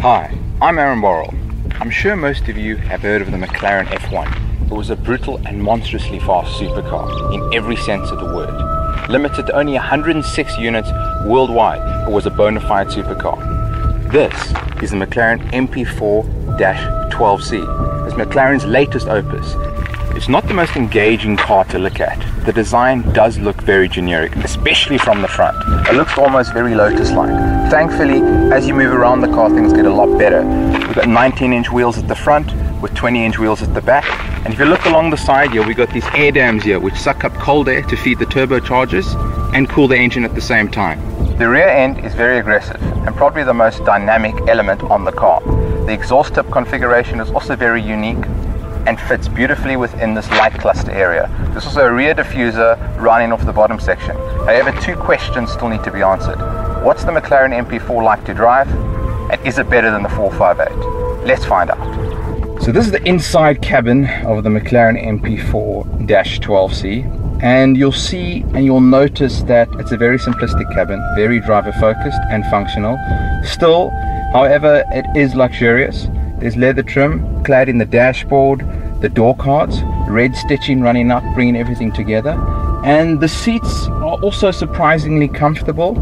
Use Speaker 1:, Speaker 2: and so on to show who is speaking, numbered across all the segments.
Speaker 1: Hi, I'm Borrill. I'm sure most of you have heard of the McLaren F1. It was a brutal and monstrously fast supercar in every sense of the word. Limited to only 106 units worldwide, it was a bona fide supercar. This is the McLaren MP4-12C. It's McLaren's latest opus. It's not the most engaging car to look at. The design does look very generic, especially from the front. It looks almost very Lotus-like. Thankfully, as you move around the car, things get a lot better. We've got 19-inch wheels at the front with 20-inch wheels at the back. And if you look along the side here, we've got these air dams here which suck up cold air to feed the turbochargers and cool the engine at the same time. The rear end is very aggressive and probably the most dynamic element on the car. The exhaust tip configuration is also very unique and fits beautifully within this light cluster area. There's also a rear diffuser running off the bottom section. However, two questions still need to be answered. What's the McLaren MP4 like to drive? And is it better than the 458? Let's find out. So this is the inside cabin of the McLaren MP4-12C. And you'll see and you'll notice that it's a very simplistic cabin, very driver focused and functional. Still, however, it is luxurious. There's leather trim clad in the dashboard, the door cards, red stitching running up, bringing everything together. And the seats are also surprisingly comfortable.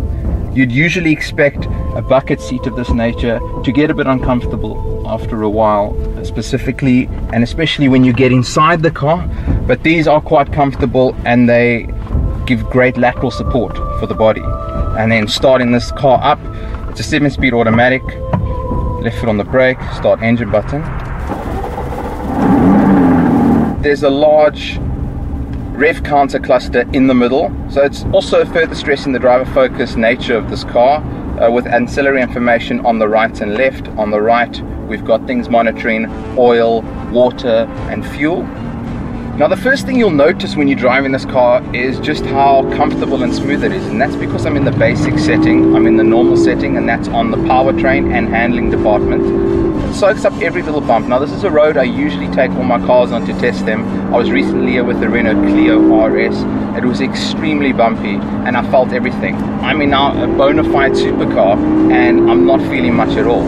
Speaker 1: You'd usually expect a bucket seat of this nature to get a bit uncomfortable after a while, specifically and especially when you get inside the car. But these are quite comfortable and they give great lateral support for the body. And then starting this car up, it's a 7-speed automatic. Left foot on the brake, start engine button. There's a large rev counter cluster in the middle, so it's also further stressing the driver focused nature of this car with ancillary information on the right and left. On the right we've got things monitoring oil, water and fuel. Now the first thing you'll notice when you drive in this car is just how comfortable and smooth it is, and that's because I'm in the basic setting, I'm in the normal setting, and that's on the powertrain and handling department. It soaks up every little bump. Now this is a road I usually take all my cars on to test them. I was recently here with the Renault Clio RS. It was extremely bumpy and I felt everything. I'm in now a bona fide supercar and I'm not feeling much at all.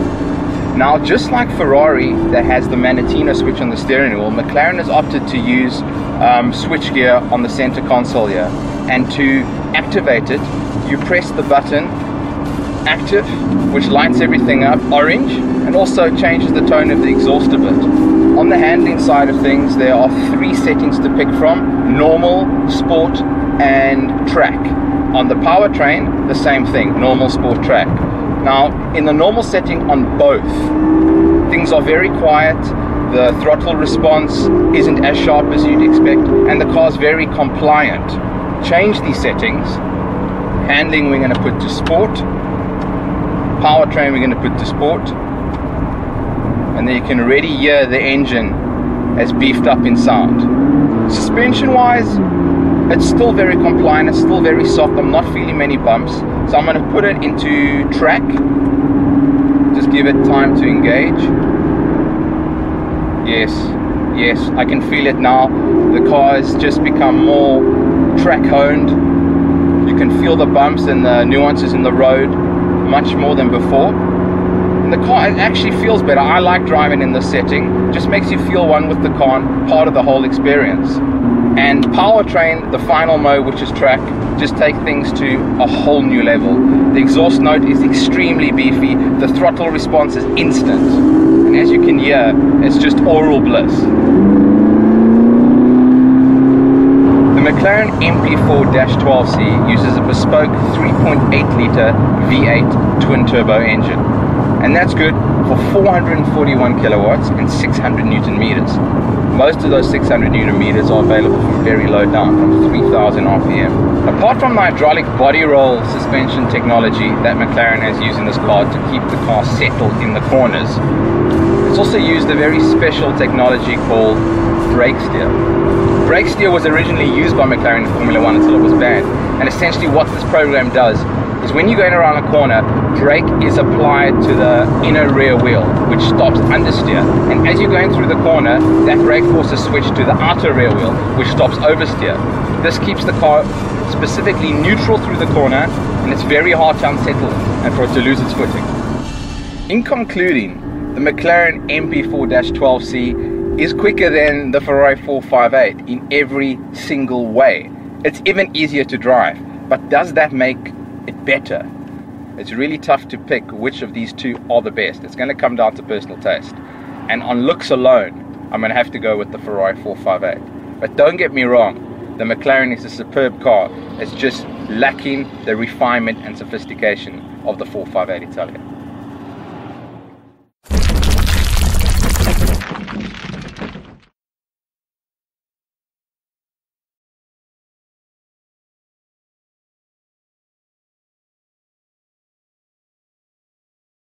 Speaker 1: Now, just like Ferrari that has the Manettino switch on the steering wheel, McLaren has opted to use switchgear on the center console here. And to activate it, you press the button active, which lights everything up orange and also changes the tone of the exhaust a bit. On the handling side of things, there are 3 settings to pick from: normal, sport and track. On the powertrain, the same thing, normal, sport, track. Now, in the normal setting on both, things are very quiet, the throttle response isn't as sharp as you'd expect, and the car's very compliant. Change these settings. Handling we're going to put to sport, powertrain we're going to put to sport, and then you can already hear the engine has beefed up in sound. Suspension wise, it's still very compliant, it's still very soft, I'm not feeling many bumps. So I'm going to put it into track, just give it time to engage. Yes, I can feel it now. The car has just become more track honed. You can feel the bumps and the nuances in the road much more than before. And the car actually feels better. I like driving in this setting, just makes you feel one with the car, part of the whole experience. And powertrain, the final mode, which is track, just take things to a whole new level. The exhaust note is extremely beefy, the throttle response is instant, and as you can hear, it's just oral bliss. The McLaren MP4-12C uses a bespoke 3.8 litre V8 twin turbo engine, and that's good for 441 kilowatts and 600 Newton meters. Most of those 600 Newton meters are available from very low down, from 3000 RPM. Apart from the hydraulic body roll suspension technology that McLaren has used in this car to keep the car settled in the corners, it's also used a very special technology called brake steer. Brake steer was originally used by McLaren in Formula 1 until it was banned, and essentially what this program does is when you're going around a corner, brake is applied to the inner rear wheel, which stops understeer. And as you're going through the corner, that brake force is switched to the outer rear wheel, which stops oversteer. This keeps the car specifically neutral through the corner, and it's very hard to unsettle and for it to lose its footing. In concluding, the McLaren MP4-12C is quicker than the Ferrari 458 in every single way. It's even easier to drive, but does that make it better? It's really tough to pick which of these two are the best. It's going to come down to personal taste. And on looks alone, I'm going to have to go with the Ferrari 458. But don't get me wrong, the McLaren is a superb car. It's just lacking the refinement and sophistication of the 458 Italia.